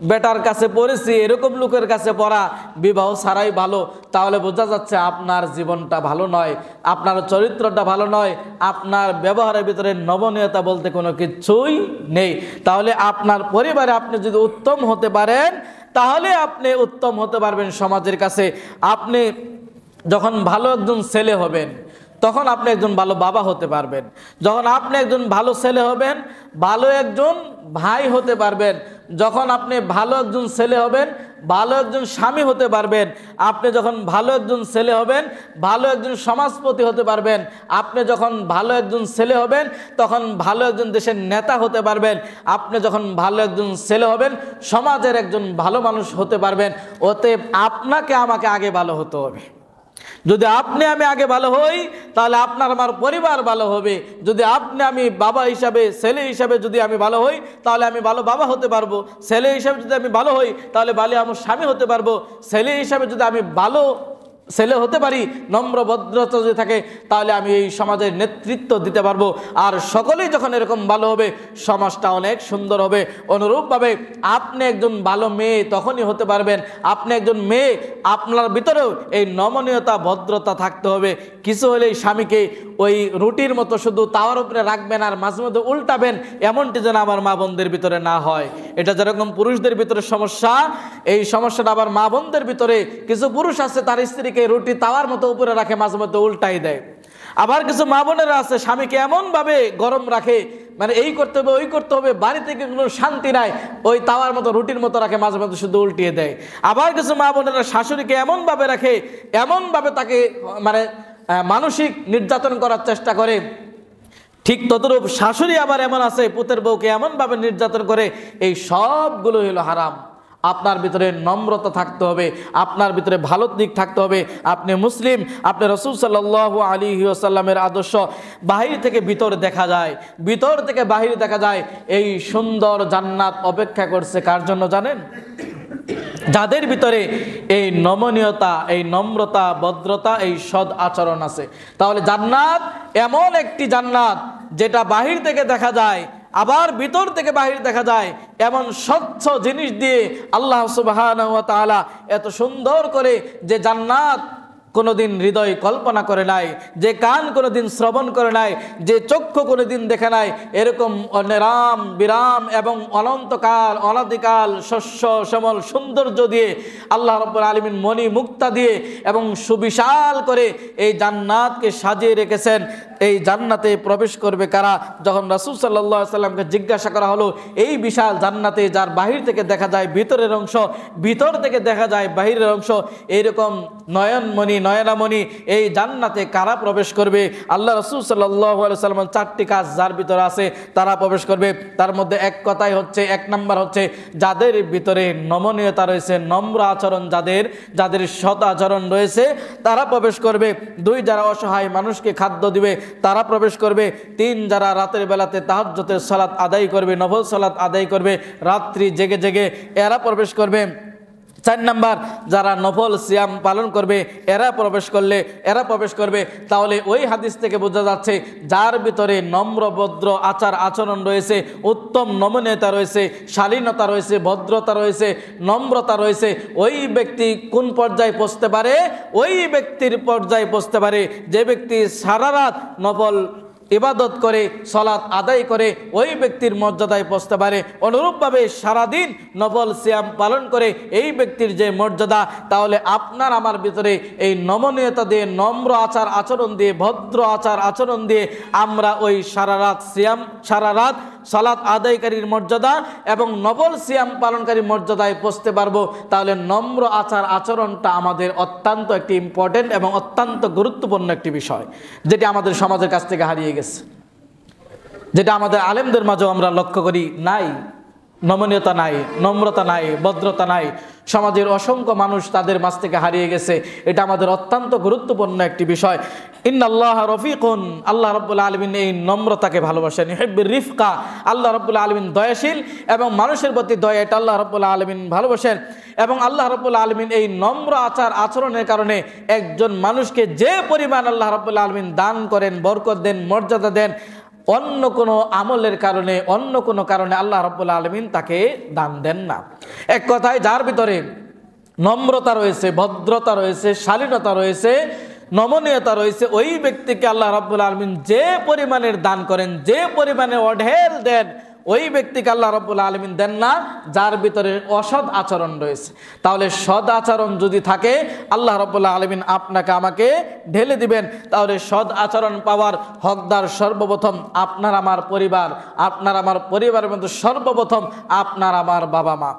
S1: বেটার কাছে পড়েছি, এরকম লোকের কাছে পড়া বিবাহ ছাড়াই ভালো, তাহলে বোঝা যাচ্ছে আপনার জীবনটা ভালো নয়, আপনার চরিত্রটা ভালো নয়, আপনার ব্যবহারের ভিতরে নমনীয়তা বলতে কোনো কিছুই নেই। তাহলে আপনার পরিবারে আপনি যদি উত্তম হতে পারেন তাহলে আপনি উত্তম হতে পারবেন সমাজের কাছে। আপনি যখন ভালো একজন ছেলে হবেন তখন আপনি একজন ভালো বাবা হতে পারবেন। যখন আপনি একজন ভালো ছেলে হবেন, ভালো একজন ভাই হতে পারবেন। যখন আপনি ভালো একজন ছেলে হবেন, ভালো একজন স্বামী হতে পারবেন। আপনি যখন ভালো একজন ছেলে হবেন, ভালো একজন সমাজপতি হতে পারবেন। আপনি যখন ভালো একজন ছেলে হবেন তখন ভালো একজন দেশের নেতা হতে পারবেন। আপনি যখন ভালো একজন ছেলে হবেন সমাজের একজন ভালো মানুষ হতে পারবেন। অতএব আপনাকে আমাকে আগে ভালো হতে হবে। যদি আপনি আমি আগে ভালো হই তাহলে আপনার আমার পরিবার ভালো হবে। যদি আপনি আমি বাবা হিসাবে, ছেলে হিসাবে যদি আমি ভালো হই তাহলে আমি ভালো বাবা হতে পারবো। ছেলে হিসাবে যদি আমি ভালো হই তাহলে ভালো আমার স্বামী হতে পারবো। ছেলে হিসাবে যদি আমি ভালো ছেলে হতে পারি, নম্র ভদ্রতা যদি থাকে, তাহলে আমি এই সমাজের নেতৃত্ব দিতে পারবো। আর সকলেই যখন এরকম ভালো হবে, সমাজটা অনেক সুন্দর হবে। অনুরূপভাবে আপনি একজন ভালো মেয়ে তখনই হতে পারবেন, আপনি একজন মেয়ে, আপনার ভিতরেও এই নমনীয়তা ভদ্রতা থাকতে হবে। কিছু হলেই স্বামীকে ওই রুটির মতো শুধু তাওয়ার উপরে রাখবেন আর মাঝে মধ্যে উল্টাবেন, এমনটি যেন আমার মা বোনদের ভিতরে না হয়। এটা যেরকম পুরুষদের ভিতরে সমস্যা, এই সমস্যাটা আবার মা বোনদের ভিতরে। কিছু পুরুষ আছে তার স্ত্রীকে রুটি তাওয়ার মতো উপরে রাখে, মাঝে মধ্যে উল্টাই দেয়। আবার কিছু মা বোনেরা আছে স্বামীকে এমনভাবে গরম রাখে, মানে এই করতে হবে ওই করতে হবে, বাড়ি থেকে কোনো শান্তি নাই, ওই তাওয়ার মতো রুটির মতো রাখে, মাঝে মধ্যে শুধু উল্টিয়ে দেয়। আবার কিছু মা বোনেরা শাশুড়িকে এমনভাবে রাখে, এমনভাবে তাকে মানে মানসিক নির্যাতন করার চেষ্টা করে। ঠিক ততরূপ শাশুড়ি আবার এমন আছে পুতের বউকে এমনভাবে নির্যাতন করে। এই সবগুলো হলো হারাম। আপনার ভিতরে নম্রতা থাকতে হবে, আপনার ভিতরে ভালো দিক থাকতে হবে। আপনি মুসলিম, আপনি রাসূল সাল্লাল্লাহু আলাইহি ওয়াসাল্লামের আদর্শ বাহির থেকে ভিতর দেখা যায়, ভিতর থেকে বাহির দেখা যায়। এই সুন্দর জান্নাত অপেক্ষা করছে কার জন্য জানেন? যাদের ভিতরে এই নমনীয়তা, এই নম্রতা, ভদ্রতা, এই সৎ আচরণ আছে। তাহলে জান্নাত এমন একটি জান্নাত যেটা বাহির থেকে দেখা যায়, আবার ভিতর থেকে বাহির দেখা যায়। এমন স্বচ্ছ জিনিস দিয়ে আল্লাহ সুবহানাহু ওয়া তাআলা এত সুন্দর করে যে জান্নাত কোনোদিন হৃদয় কল্পনা করে নাই, যে কান কোনোদিন শ্রবণ করে নাই, যে চক্ষু কোনোদিন দেখে নাই, এরকম নিরাম বিরাম এবং অনন্তকাল অনাদিকাল শস্য শ্যামল সৌন্দর্য দিয়ে আল্লাহ রাব্বুল আলামিন মণি মুক্তা দিয়ে এবং সুবিশাল করে এই জান্নাতকে সাজিয়ে রেখেছেন। এই জান্নাতে প্রবেশ করবে কারা? যখন রাসূল সাল্লাল্লাহু আলাইহি সাল্লামকে জিজ্ঞাসা করা হলো, এই বিশাল জান্নাতে যার বাহির থেকে দেখা যায় ভিতরের অংশ, ভিতর থেকে দেখা যায় বাহিরের অংশ, এইরকম নয়নমণি নয়নামণি এই জান্নাতে কারা প্রবেশ করবে? আল্লাহ রাসূল সাল্লাল্লাহু আলাইহি সাল্লাম চারটি কাজ যার ভিতরে আছে তারা প্রবেশ করবে। তার মধ্যে এক কথাই হচ্ছে, এক নাম্বার হচ্ছে যাদের ভিতরে নমনীয়তা রয়েছে, নম্র আচরণ, যাদের সৎ আচরণ রয়েছে তারা প্রবেশ করবে। 2, যারা অসহায় মানুষকে খাদ্য দিবে তারা প্রবেশ করবে। 3, যারা রাতের বেলাতে তাহাজ্জুদের সালাত আদায় করবে, নফল সালাত আদায় করবে রাত্রি জেগে জেগে, এরা প্রবেশ করবে। 4 নাম্বার, যারা নফল সিয়াম পালন করবে এরা প্রবেশ করবে। তাহলে ওই হাদিস থেকে বোঝা যাচ্ছে যার ভিতরে নম্র ভদ্র আচার আচরণ রয়েছে, উত্তম নমনীয়তা রয়েছে, শালীনতা রয়েছে, ভদ্রতা রয়েছে, নম্রতা রয়েছে, ওই ব্যক্তি কোন পর্যায়ে পৌঁছতে পারে? ওই ব্যক্তির পর্যায়ে পৌঁছতে পারে যে ব্যক্তি সারা রাত নফল ইবাদত করে সালাত আদায় করে, ওই ব্যক্তির মর্যাদায় পৌঁছতে পারে। অনুরূপভাবে সারাদিন নফল সিয়াম পালন করে এই ব্যক্তির যে মর্যাদা, তাহলে আপনার আমার ভিতরে এই নমনীয়তা দিয়ে, নম্র আচার আচরণ দিয়ে, ভদ্র আচার আচরণ দিয়ে আমরা ওই সারা রাত সালাত আদায়কারীর মর্যাদা এবং নফল সিয়াম পালনকারীর মর্যাদায় পৌঁছতে পারবো। তাহলে নম্র আচার আচরণটা আমাদের অত্যন্ত একটি ইম্পর্টেন্ট এবং অত্যন্ত গুরুত্বপূর্ণ একটি বিষয়, যেটি আমাদের সমাজের কাছ থেকে হারিয়ে গেছে, যেটা আমাদের আলেমদের মাঝেও আমরা লক্ষ্য করি নাই। নমনীয়তা নাই, নম্রতা নাই, ভদ্রতা নাই। সমাজের অসংখ্য মানুষ তাদের মাঝ থেকে হারিয়ে গেছে। এটা আমাদের অত্যন্ত গুরুত্বপূর্ণ একটি বিষয়। ইন্নাল্লাহ রফিকুন, আল্লাহ রাব্বুল আলামিন এই নম্রতাকে ভালোবাসেন। ইউহিব্বুর রিফকা, আল্লাহ রাব্বুল আলামিন দয়াশীল এবং মানুষের প্রতি দয়া, এটা আল্লাহ রাব্বুল আলামিন ভালোবাসেন। এবং আল্লাহ রাব্বুল আলামিন এই নম্র আচার আচরণের কারণে একজন মানুষকে যে পরিমাণ আল্লাহ রাব্বুল আলামিন দান করেন, বরকত দেন, মর্যাদা দেন, অন্য কোনো আমলের কারণে, অন্য কোনো কারণে আল্লাহ রাব্বুল আলামিন তাকে দান দেন না। এক কথায় যার ভিতরে নম্রতা রয়েছে, ভদ্রতা রয়েছে, শালীনতা রয়েছে, নমনীয়তা রয়েছে, ওই ব্যক্তিকে আল্লাহ রাব্বুল আলামিন যে পরিমাণের দান করেন, যে পরিমাণে অঢেল দেন, ওই ব্যক্তিকে আল্লাহ রাব্বুল আলামিন দেন না যার ভিতরে অসৎ আচরণ রয়েছে। তাহলে সৎ আচরণ যদি থাকে আল্লাহ রাব্বুল আলামিন আপনাকে আমাকে ঢেলে দিবেন। তাহলে সৎ আচরণ পাওয়ার হকদার সর্বপ্রথম আপনার আমার পরিবার, আপনার আমার পরিবারের মধ্যে সর্বপ্রথম আপনার আমার বাবা মা।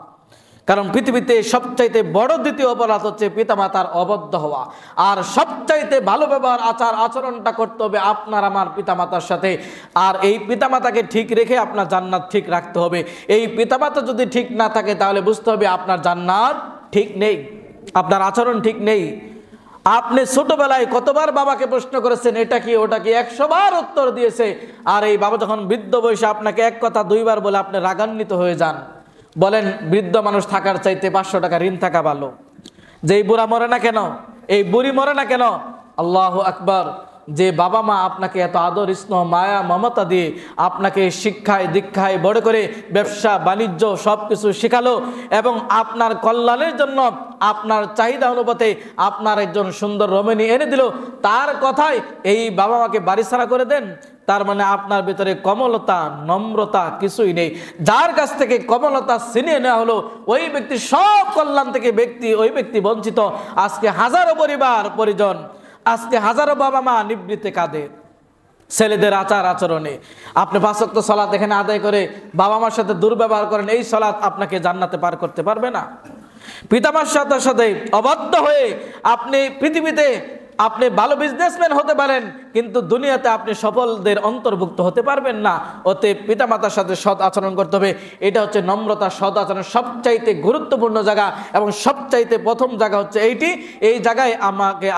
S1: কারণ পৃথিবীতে সবচাইতে বড় দ্বিতীয় অপরাধ হচ্ছে পিতামাতার অবদ্ধ হওয়া। আর সবচাইতে ভালো ব্যবহার আচার আচরণটা করতে হবে আপনার আমার পিতামাতার সাথে। আর এই পিতামাতাকে ঠিক রেখে আপনার জান্নাত ঠিক রাখতে হবে। এই পিতামাতা যদি ঠিক না থাকে তাহলে বুঝতে হবে আপনার জান্নাত ঠিক নেই, আপনার আচরণ ঠিক নেই। আপনি ছোটবেলায় কতবার বাবাকে প্রশ্ন করেছেন এটা কি ওটা কি, 100 বার উত্তর দিয়েছে। আর এই বাবা যখন বৃদ্ধ বয়সে আপনাকে এক কথা 2 বার বলে আপনি রাগান্বিত হয়ে যান। বলেন বৃদ্ধ মানুষ থাকার চাইতে 500 টাকা ঋণ থাকা ভালো। যেই বুড়া মরে না কেন, এই বুড়ি মরে না কেন? আল্লাহু আকবার। যে বাবা মা আপনাকে এত আদর স্নেহ মায়া মমতা দিয়ে আপনাকে শিক্ষায় দীক্ষায় বড় করে ব্যবসা বাণিজ্য সব কিছু শেখালো এবং আপনার কল্যাণের জন্য আপনার চাহিদা অনুপাতে আপনার একজন সুন্দর রমণী এনে দিল, তার কথায় এই বাবা মাকে বাড়িছাড়া করে দেন, তার মানে আপনার ভিতরে কমলতা নম্রতা কিছুই নেই। যার কাছ থেকে কমলতা ছিনিয়ে নেওয়া হলো ওই ব্যক্তি সব কল্যাণ থেকে ওই ব্যক্তি বঞ্চিত। আজকে হাজারো পরিবার পরিজন, আজকে হাজারো বাবা মা নিবৃত্তে কাঁদে ছেলেদের আচার আচরণে। আপনি 5 ওয়াক্ত সালাত এখানে আদায় করে বাবা মার সাথে দুর্ব্যবহার করেন, এই সালাত আপনাকে জান্নাতে পার করতে পারবে না। পিতামার সাথে সাথে অবাধ্য হয়ে আপনি পৃথিবীতে আপনি ভালো বিজনেসম্যান হতে পারেন, কিন্তু দুনিয়াতে আপনি সফলদের অন্তর্ভুক্ত হতে পারবেন না। ওতে পিতামাতার সাথে সৎ আচরণ করতে হবে। এটা হচ্ছে নম্রতা, সৎ আচরণ সবচাইতে গুরুত্বপূর্ণ জায়গা এবং সবচাইতে প্রথম জায়গা হচ্ছে এইটি। এই জায়গায়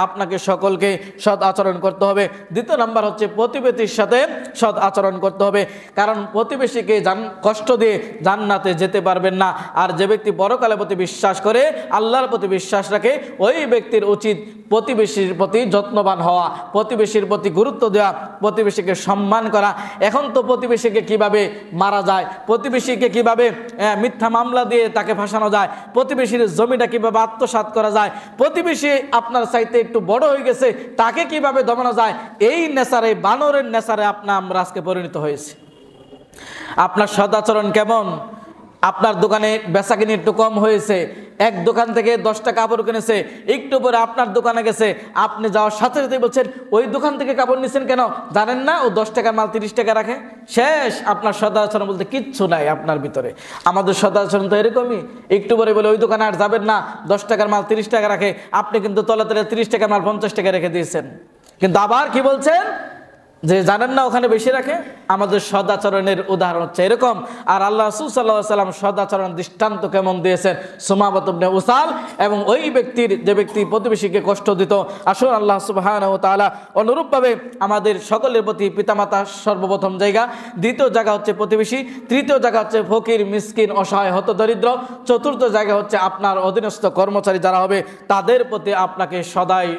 S1: আপনাকে সকলকে সৎ আচরণ করতে হবে। দ্বিতীয় নাম্বার হচ্ছে প্রতিবেশীর সাথে সৎ আচরণ করতে হবে, কারণ প্রতিবেশীকে কষ্ট দিয়ে জান্নাতে যেতে পারবেন না। আর যে ব্যক্তি পরকালের প্রতি বিশ্বাস করে, আল্লাহর প্রতি বিশ্বাস রাখে, ওই ব্যক্তির উচিত প্রতিবেশীর প্রতি যত্নবান হওয়া, প্রতিবেশীর প্রতি গুরুত্ব দেওয়া, প্রতিবেশীকে সম্মান করা। এখন তো প্রতিবেশীকে কিভাবে মারা যায়, প্রতিবেশীকে কিভাবে মিথ্যা মামলা দিয়ে তাকে ফাঁসানো যায়, প্রতিবেশীর জমিটা কিভাবে আত্মসাৎ করা যায়, প্রতিবেশী আপনার চাইতে একটু বড় হয়ে গেছে তাকে কিভাবে দমানো যায়, এই নেশারে, বানরের নেশারে আমরা আজকে পরিণত হয়েছি। আপনার সদাচরণ কেমন? আপনার দোকানে বেচাকিনি একটু কম হয়েছে, এক দোকান থেকে 10টা কাপড় কিনেছে, একটু পরে আপনার দোকানে গেছে, আপনি যাওয়ার সাথে সাথে বলছেন ওই দোকান থেকে কাপড় নিচ্ছেন কেন, জানেন না ও 10 টাকার মাল 30 টাকা রাখে। শেষ, আপনার সদাচরণ বলতে কিচ্ছু নাই আপনার ভিতরে। আমাদের সদাচরণ তো এরকমই। একটু পরে বলে ওই দোকানে আর যাবেন না, 10 টাকার মাল 30 টাকা রাখে, আপনি কিন্তু তলে তলে 30 টাকার মাল 50 টাকা রেখে দিয়েছেন, কিন্তু আবার কি বলছেন যে জানেন না ওখানে বেশি রাখে। আমাদের সদাচরণের উদাহরণ হচ্ছে এরকম। আর আল্লাহ রাসূল সাল্লাল্লাহু আলাইহি ওয়াসাল্লাম সদাচরণ দৃষ্টান্ত কেমন দিয়েছেন, সুমামাত ইবনে উসাল এবং ওই ব্যক্তির যে ব্যক্তি প্রতিবেশীকে কষ্ট দিত। আসুন আল্লাহ সুবহানাহু ওয়া তাআলা অনুরূপভাবে আমাদের সকলের প্রতি পিতামাতা সর্বপ্রথম জায়গা, দ্বিতীয় জায়গা হচ্ছে প্রতিবেশী, তৃতীয় জায়গা হচ্ছে ফকির মিসকিন অসহায় হতদরিদ্র, চতুর্থ জায়গা হচ্ছে আপনার অধীনস্থ কর্মচারী যারা হবে তাদের প্রতি আপনাকে সদাই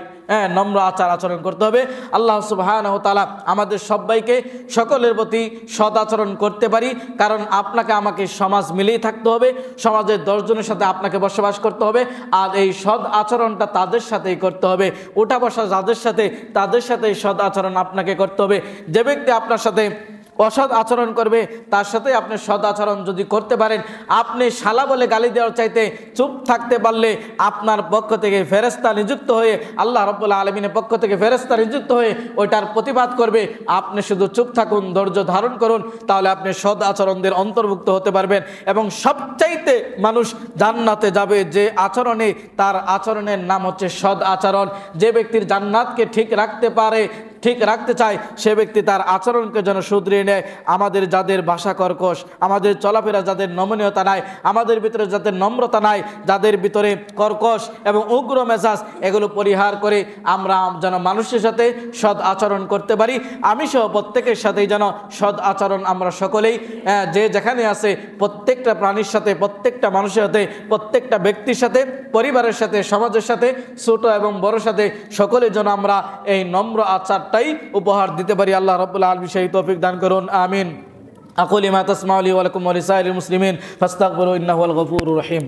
S1: নম্র আচার আচরণ করতে হবে। আল্লাহ সুবহানাহু ওয়া তাআলা আমাদের সবাইকে সকলের প্রতি সৎ আচরণ করতে পারি, কারণ আপনাকে আমাকে সমাজ মিলেই থাকতে হবে, সমাজের 10 জনের সাথে আপনাকে বসবাস করতে হবে। আর এই সৎ আচরণটা তাদের সাথেই করতে হবে, ওঠা বসা যাদের সাথে তাদের সাথেই সৎ আচরণ আপনাকে করতে হবে। যে ব্যক্তি আপনার সাথে অসৎ আচরণ করবে তার সাথে আপনি সৎ আচরণ যদি করতে পারেন, আপনি শালা বলে গালি দেওয়ার চাইতে চুপ থাকতে পারলে আপনার পক্ষ থেকে ফেরেশতা নিযুক্ত হয়ে, আল্লাহ রাব্বুল আলামিনের পক্ষ থেকে ফেরেশতা নিযুক্ত হয়ে ওইটার প্রতিবাদ করবে। আপনি শুধু চুপ থাকুন, ধৈর্য ধারণ করুন, তাহলে আপনি সৎ আচরণদের অন্তর্ভুক্ত হতে পারবেন। এবং সবচাইতে মানুষ জান্নাতে যাবে যে আচরণে, তার আচরণের নাম হচ্ছে সৎ আচরণ। যে ব্যক্তির জান্নাতকে ঠিক রাখতে পারে, ঠিক রাখতে চায়, সে ব্যক্তি তার আচরণকে যেন শুধরিয়ে নেয়। আমাদের যাদের ভাষা কর্কশ, আমাদের চলাফেরা যাদের নমনীয়তা নাই, আমাদের ভিতরে যাদের নম্রতা নাই, যাদের ভিতরে কর্কশ এবং উগ্র মেজাজ, এগুলো পরিহার করে আমরা যেন মানুষের সাথে সৎ আচরণ করতে পারি। আমি সহ প্রত্যেকের সাথেই যেন সৎ আচরণ আমরা সকলেই যে যেখানে আছে প্রত্যেকটা প্রাণীর সাথে, প্রত্যেকটা মানুষের সাথে, প্রত্যেকটা ব্যক্তির সাথে, পরিবারের সাথে, সমাজের সাথে, ছোট এবং বড় সাথে সকলের জন্য আমরা এই নম্র আচারটাই উপহার দিতে পারি। আল্লাহ রাব্বুল আলামিন সেই তৌফিক দান করুন, আমিন। আকুলু মা তাসমাউলি ওয়া লাকুম ওয়া লিসাইরিল মুসলিমিন ফাস্তাগফিরু ইন্নাহু হুয়াল গফুরুর রহিম।